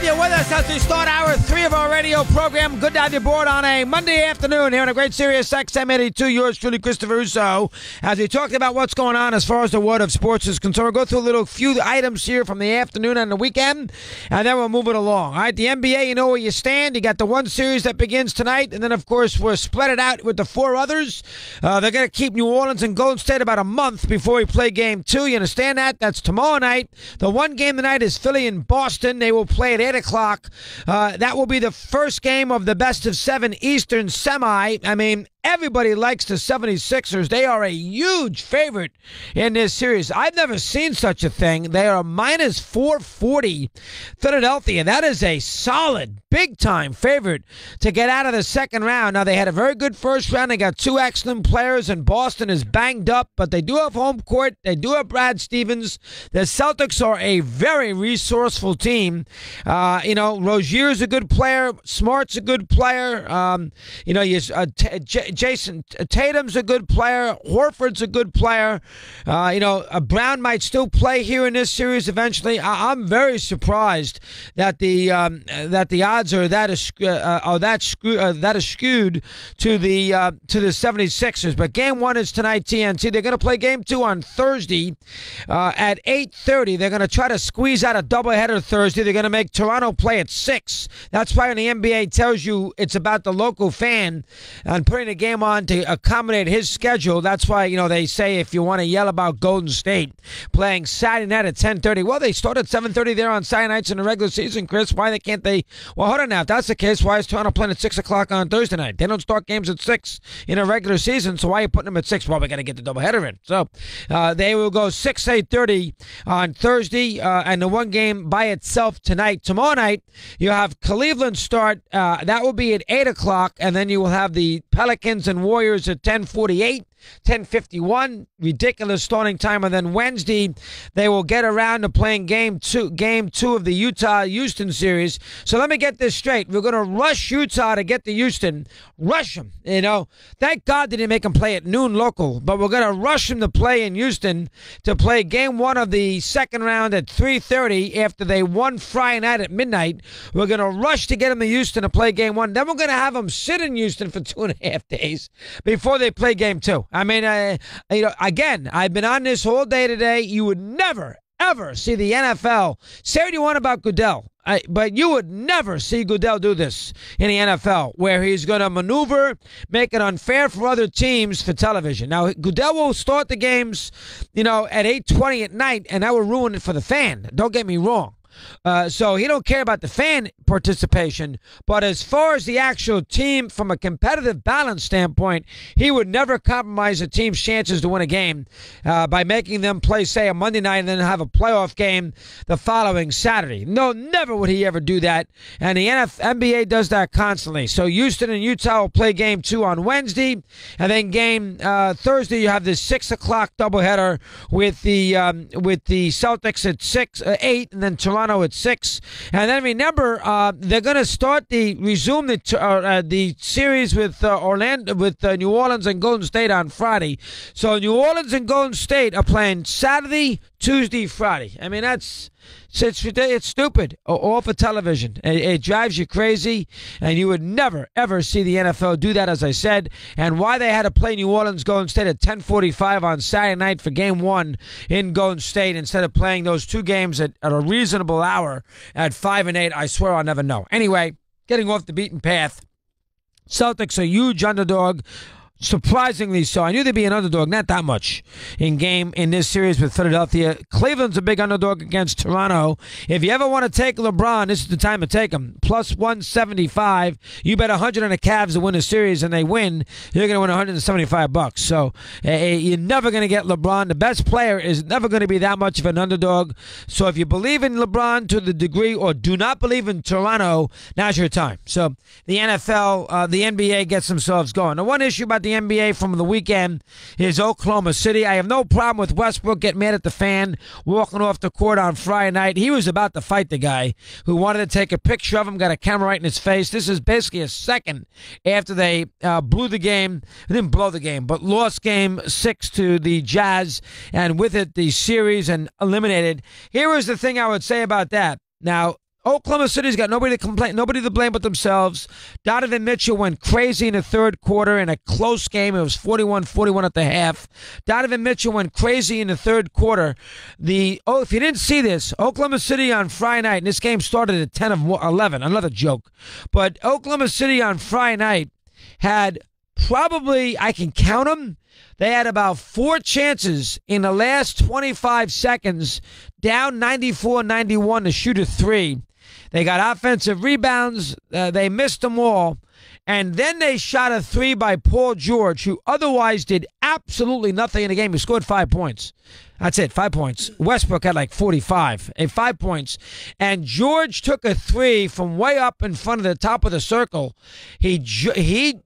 you're with us as we start hour 3 of our radio program. Good to have you aboard on a Monday afternoon here on a great Sirius XM 82. Yours truly, Christopher Russo. As we talked about what's going on as far as the world of sports is concerned, we'll go through a little few items here from the afternoon and the weekend, and then we'll move it along. All right, the NBA, you know where you stand. You got the one series that begins tonight, and then, of course, we'll spread it out with the 4 others. They're going to keep New Orleans and Golden State about a month before we play game 2. You understand that? That's tomorrow night. The one game tonight is Philly and Boston. They will play at 8 o'clock. That will be the first game of the best-of-7 Eastern semi. I mean, everybody likes the 76ers. They are a huge favorite in this series. I've never seen such a thing. They are minus 440 Philadelphia. That is a solid, big-time favorite to get out of the second round. Now, they had a very good first round. They got 2 excellent players, and Boston is banged up, but they do have home court. They do have Brad Stevens. The Celtics are a very resourceful team. Rozier's a good player. Smart's a good player. Jason Tatum's a good player. Horford's a good player. Brown might still play here in this series eventually. I'm very surprised that the odds are that skewed to the 76ers. But game 1 is tonight, TNT. They're going to play game 2 on Thursday at 8:30. They're going to try to squeeze out a doubleheader Thursday. They're going to make Toronto play at 6. That's why when the NBA tells you it's about the local fan and putting the game on to accommodate his schedule. That's why, they say if you want to yell about Golden State playing Saturday night at 10:30. Well, they start at 7:30 there on Saturday nights in the regular season, Chris. Why can't they? Well, hold on now. If that's the case, why is Toronto playing at 6 o'clock on Thursday night? They don't start games at 6 in a regular season, so why are you putting them at 6? Well, we got to get the doubleheader in. So they will go 6, 8:30 on Thursday, and the one game by itself tonight. Tomorrow night, you have Cleveland start. That will be at 8 o'clock, and then you will have the Pelicans and Warriors at 10:48. 10:51, ridiculous starting time, and then Wednesday they will get around to playing game two of the Utah-Houston series. So let me get this straight. We're going to rush Utah to get to Houston. Rush them, Thank God they didn't make them play at noon local, but we're going to rush them to play in Houston to play game 1 of the second round at 3:30 after they won Friday night at midnight. We're going to rush to get them to Houston to play game 1. Then we're going to have them sit in Houston for 2.5 days before they play game 2. I mean, again, I've been on this whole day today. You would never, ever see the NFL. Say what you want about Goodell, but you would never see Goodell do this in the NFL, where he's going to maneuver, make it unfair for other teams for television. Now, Goodell will start the games, at 8:20 at night, and that will ruin it for the fan. Don't get me wrong. So he don't care about the fan participation, but as far as the actual team from a competitive balance standpoint, he would never compromise a team's chances to win a game by making them play, say, a Monday night and then have a playoff game the following Saturday. No, never would he ever do that, and the NBA does that constantly. So Houston and Utah will play game 2 on Wednesday, and then game Thursday you have this 6 o'clock doubleheader with the Celtics at 8, and then Toronto at 6. And then remember, they're going to resume the series with New Orleans and Golden State on Friday. So New Orleans and Golden State are playing Saturday, Tuesday, Friday. I mean, it's stupid. All for television. It drives you crazy, and you would never, ever see the NFL do that, as I said. And why they had to play New Orleans Golden State at 10:45 on Saturday night for game 1 in Golden State instead of playing those 2 games at a reasonable hour at 5 and 8, I swear I'll never know. Anyway, getting off the beaten path, Celtics are a huge underdog. Surprisingly so. I knew they'd be an underdog, not that much in this series with Philadelphia. Cleveland's a big underdog against Toronto. If you ever want to take LeBron, this is the time to take him. Plus 175. You bet 100 on the Cavs to win a series and they win, you're going to win $175. So you're never going to get LeBron. The best player is never going to be that much of an underdog. So if you believe in LeBron to the degree or do not believe in Toronto, now's your time. So the NFL, the NBA gets themselves going. The one issue about the NBA from the weekend is Oklahoma City. I have no problem with Westbrook getting mad at the fan walking off the court on Friday night. He was about to fight the guy who wanted to take a picture of him, got a camera right in his face. This is basically a second after they blew the game. They didn't blow the game, but lost game 6 to the Jazz, and with it the series and eliminated. Here is the thing I would say about that. Now, Oklahoma City's got nobody to complain, nobody to blame but themselves. Donovan Mitchell went crazy in the third quarter in a close game. It was 41-41 at the half. Donovan Mitchell went crazy in the third quarter. If you didn't see this, Oklahoma City on Friday night, and this game started at 10 of 11, another joke. But Oklahoma City on Friday night had probably, I can count them, they had about 4 chances in the last 25 seconds, down 94-91 to shoot a 3. They got offensive rebounds. They missed them all. And then they shot a 3 by Paul George, who otherwise did absolutely nothing in the game. He scored 5 points. That's it, 5 points. Westbrook had like 45, 5 points. And George took a 3 from way up in front of the top of the circle. He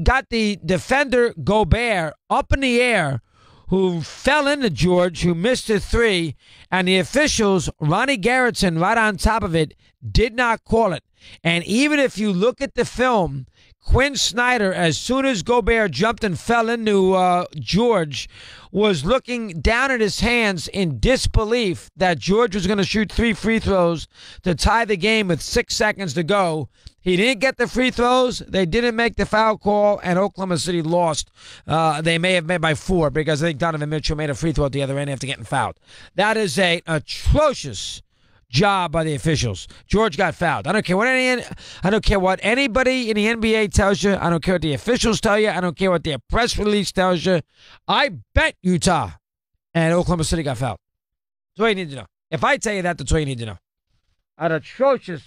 got the defender Gobert up in the air, who fell into George, who missed a 3, and the officials, Ronnie Garrettson, right on top of it, did not call it. And even if you look at the film, Quinn Snyder, as soon as Gobert jumped and fell into George, was looking down at his hands in disbelief that George was going to shoot 3 free throws to tie the game with 6 seconds to go. He didn't get the free throws. They didn't make the foul call, and Oklahoma City lost. They may have made by 4 because I think Donovan Mitchell made a free throw at the other end after getting fouled. That is an atrocious job by the officials. George got fouled. I don't care what anybody in the NBA tells you. I don't care what the officials tell you. I don't care what their press release tells you. I bet Utah and Oklahoma City got fouled. That's all you need to know. If I tell you that, that's all you need to know. An atrocious.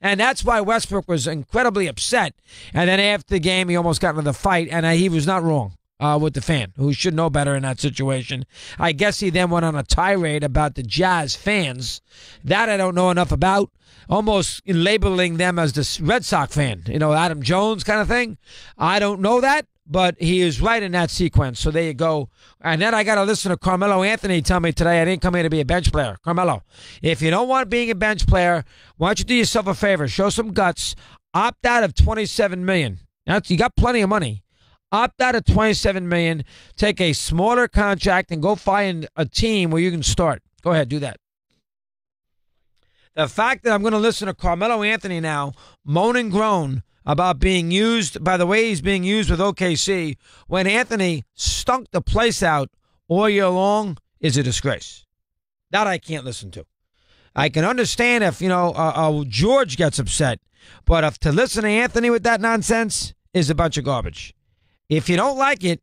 And that's why Westbrook was incredibly upset. And then after the game, he almost got into the fight, and he was not wrong. With the fan, who should know better in that situation. I guess he then went on a tirade about the Jazz fans. That I don't know enough about. Almost labeling them as the Red Sox fan. Adam Jones kind of thing. I don't know that, but he is right in that sequence. So there you go. And then I got to listen to Carmelo Anthony tell me today I didn't come here to be a bench player. Carmelo, if you don't want being a bench player, why don't you do yourself a favor? Show some guts. Opt out of $27 million. You got plenty of money. Opt out of $27 million, take a smaller contract, and go find a team where you can start. Go ahead, do that. The fact that I'm going to listen to Carmelo Anthony now moan and groan about being used, by the way he's being used with OKC, when Anthony stunk the place out all year long, is a disgrace. That I can't listen to. I can understand if, George gets upset, but to listen to Anthony with that nonsense is a bunch of garbage. If you don't like it,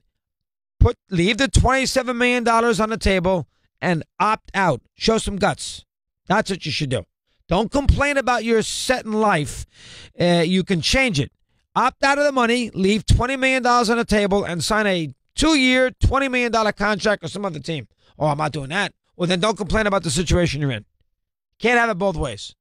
leave the $27 million on the table and opt out. Show some guts. That's what you should do. Don't complain about your set in life. You can change it. Opt out of the money, leave $20 million on the table, and sign a 2-year, $20 million contract with some other team. Oh, I'm not doing that. Well, then don't complain about the situation you're in. Can't have it both ways.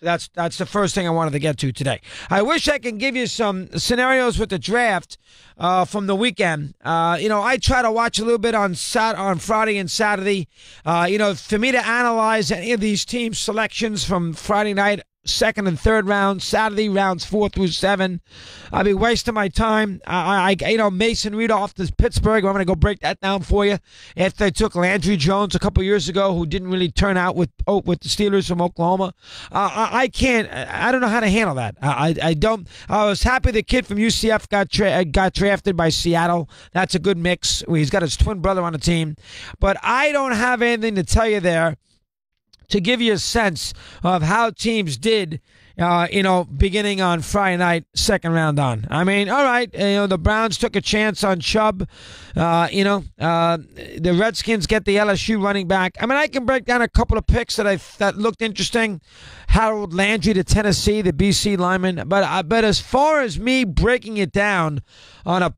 So that's the first thing I wanted to get to today. I wish I can give you some scenarios with the draft from the weekend. I try to watch a little bit on Friday and Saturday. For me to analyze any of these team selections from Friday night, second and third round, Saturday rounds 4 through 7. I'll be wasting my time. Mason Rudolph to Pittsburgh. I'm going to go break that down for you. After they took Landry Jones a couple years ago, who didn't really turn out with the Steelers from Oklahoma. I don't know how to handle that. I don't. I was happy the kid from UCF got drafted by Seattle. That's a good mix. He's got his twin brother on the team. But I don't have anything to tell you there to give you a sense of how teams did, beginning on Friday night, second round on. I mean, all right, the Browns took a chance on Chubb. The Redskins get the LSU running back. I mean, I can break down a couple of picks that looked interesting. Harold Landry to Tennessee, the BC lineman. But as far as me breaking it down on a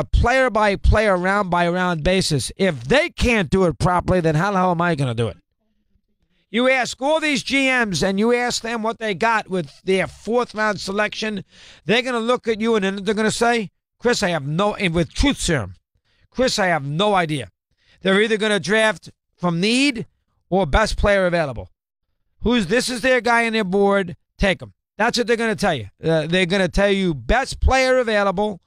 player-by-player, round-by-round basis, if they can't do it properly, then how the hell am I going to do it? You ask all these GMs and you ask them what they got with their 4th round selection, they're going to look at you and then they're going to say, Chris, and with truth serum, Chris, I have no idea. They're either going to draft from need or best player available. This is their guy on their board, take him. That's what they're going to tell you. They're going to tell you best player available.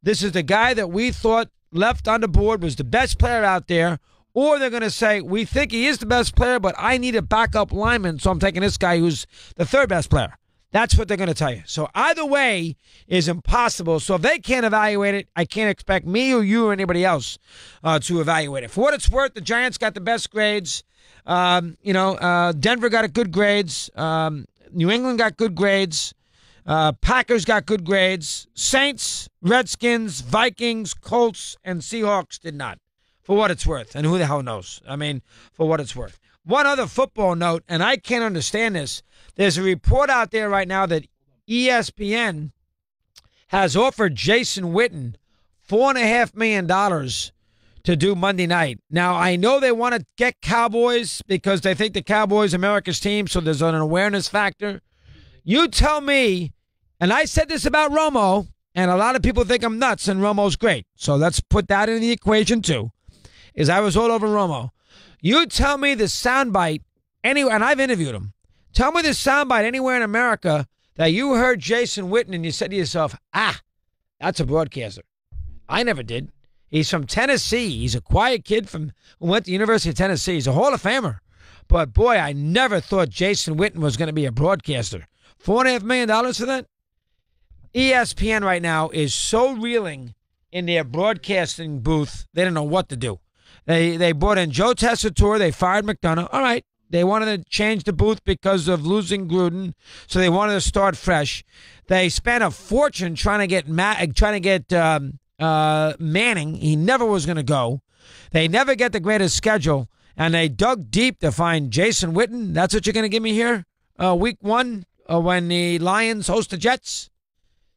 This is the guy that we thought left on the board was the best player out there. or they're going to say, we think he is the best player, but I need a backup lineman, so I'm taking this guy who's the third best player. That's what they're going to tell you. So either way is impossible. So if they can't evaluate it, I can't expect me or you or anybody else to evaluate it. For what it's worth, the Giants got the best grades. Denver got good grades. New England got good grades. Packers got good grades. Saints, Redskins, Vikings, Colts, and Seahawks did not. For what it's worth. And who the hell knows? I mean, for what it's worth. One other football note, and I can't understand this. There's a report out there right now that ESPN has offered Jason Witten $4.5 million to do Monday night. Now, I know they want to get Cowboys because they think the Cowboys are America's team, so there's an awareness factor. You tell me, and I said this about Romo, and a lot of people think I'm nuts, and Romo's great. So let's put that in the equation too, is I was all over Romo. You tell me the soundbite anywhere, and I've interviewed him. Tell me the soundbite anywhere in America that you heard Jason Witten and you said to yourself, that's a broadcaster. I never did. He's from Tennessee. He's a quiet kid who went to the University of Tennessee. He's a Hall of Famer. But, boy, I never thought Jason Witten was going to be a broadcaster. $4.5 million for that? ESPN right now is so reeling in their broadcasting booth, they don't know what to do. They brought in Joe Tessitore. They fired McDonough. All right. They wanted to change the booth because of losing Gruden, so they wanted to start fresh. They spent a fortune trying to get Manning. He never was going to go. They never get the greatest schedule, and they dug deep to find Jason Witten. That's what you're going to give me here? Week 1 when the Lions host the Jets?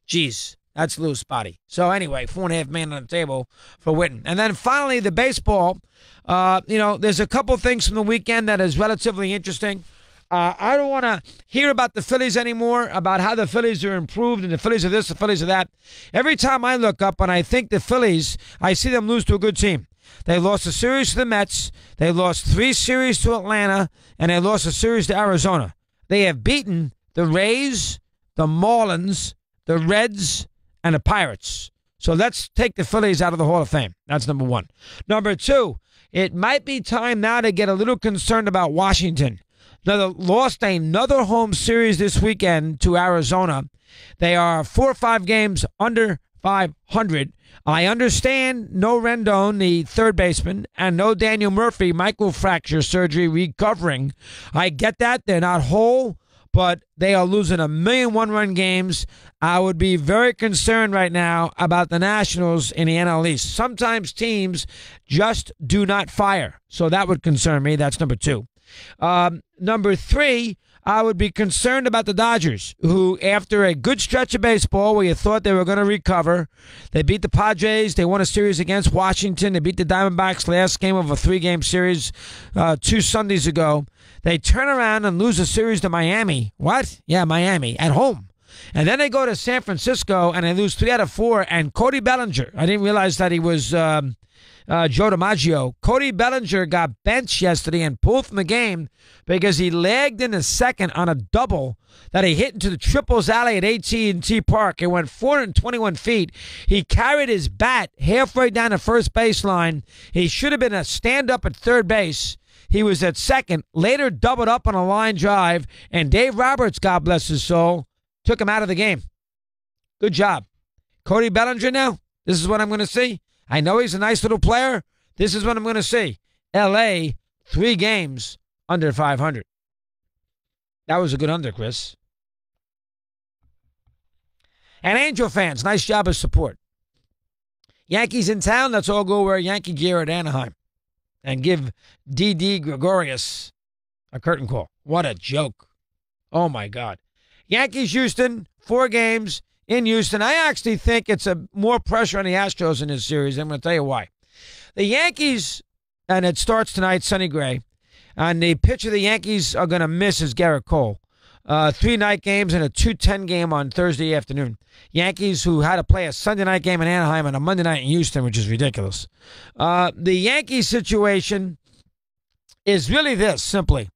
Jeez. That's a little spotty. So anyway, $4.5 million on the table for Witten. And then finally, the baseball. There's a couple things from the weekend that is relatively interesting. I don't want to hear about the Phillies anymore, about how the Phillies are improved and the Phillies are this, the Phillies are that. Every time I look up and I think the Phillies, I see them lose to a good team. They lost a series to the Mets. They lost 3 series to Atlanta, and they lost a series to Arizona. They have beaten the Rays, the Marlins, the Reds, and the Pirates. So let's take the Phillies out of the Hall of Fame. That's number 1. Number 2, it might be time now to get a little concerned about Washington. Lost another home series this weekend to Arizona. They are 4 or 5 games under 500. I understand no Rendon, the third baseman, and no Daniel Murphy, microfracture surgery recovering. I get that. They're not whole, but they are losing 1,000,000 one-run games. I would be very concerned right now about the Nationals in the NL East. Sometimes teams just do not fire, so that would concern me. That's number 2. Number 3, I would be concerned about the Dodgers, who, after a good stretch of baseball where you thought they were going to recover, they beat the Padres. They won a series against Washington. They beat the Diamondbacks last game of a 3-game series 2 Sundays ago. They turn around and lose a series to Miami. What? Yeah, Miami at home. And then they go to San Francisco and they lose 3 out of 4. And Cody Bellinger, I didn't realize that he was Joe DiMaggio. Cody Bellinger got benched yesterday and pulled from the game because he lagged in the second on a double that he hit into the triples alley at AT&T Park. It went 421 feet. He carried his bat halfway down the first baseline. He should have been a stand-up at third base. He was at second, later doubled up on a line drive, and Dave Roberts, God bless his soul, took him out of the game. Good job. Cody Bellinger now, this is what I'm going to see. I know he's a nice little player. This is what I'm going to see. L.A., 3 games under 500. That was a good under, Chris. And Angel fans, nice job of support. Yankees in town, let's all go wear Yankee gear at Anaheim and give D.D. Gregorius a curtain call. What a joke. Oh, my God. Yankees, Houston, 4 games in Houston. I actually think it's more pressure on the Astros in this series. I'm going to tell you why. The Yankees, and it starts tonight, Sonny Gray, and the pitcher the Yankees are going to miss is Garrett Cole. 3 night games and a 2:10 game on Thursday afternoon. Yankees who had to play a Sunday night game in Anaheim and a Monday night in Houston, which is ridiculous. The Yankees situation is really this, simply.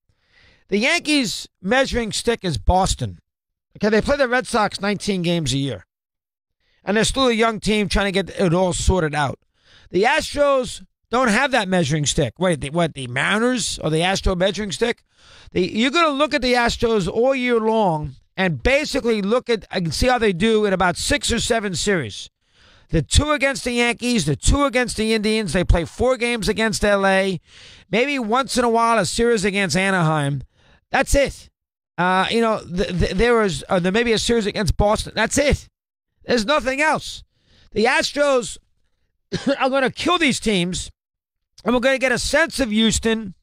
The Yankees measuring stick is Boston. Okay, they play the Red Sox 19 games a year. And they're still a young team trying to get it all sorted out. The Astros don't have that measuring stick. Wait, the Mariners or the Astro measuring stick? You're going to look at the Astros all year long and basically look at and see how they do in about 6 or 7 series. The 2 against the Yankees, the 2 against the Indians. They play 4 games against L.A., maybe once in a while a series against Anaheim. That's it. There may be a series against Boston. That's it. There's nothing else. The Astros are going to kill these teams, and we're going to get a sense of Houston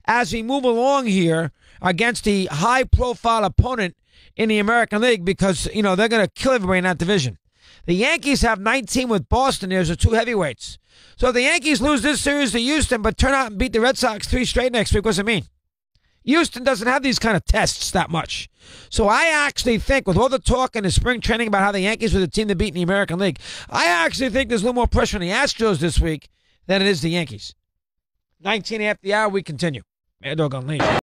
as we move along here against the high-profile opponent in the American League because, they're going to kill everybody in that division. The Yankees have 19 with Boston. There's the 2 heavyweights. So if the Yankees lose this series to Houston but turn out and beat the Red Sox 3 straight next week, what does it mean? Houston doesn't have these kind of tests that much. So I actually think with all the talk in the spring training about how the Yankees were the team to beat in the American League, I actually think there's a little more pressure on the Astros this week than it is the Yankees. 19 after the hour, we continue. Mad Dog Unleashed.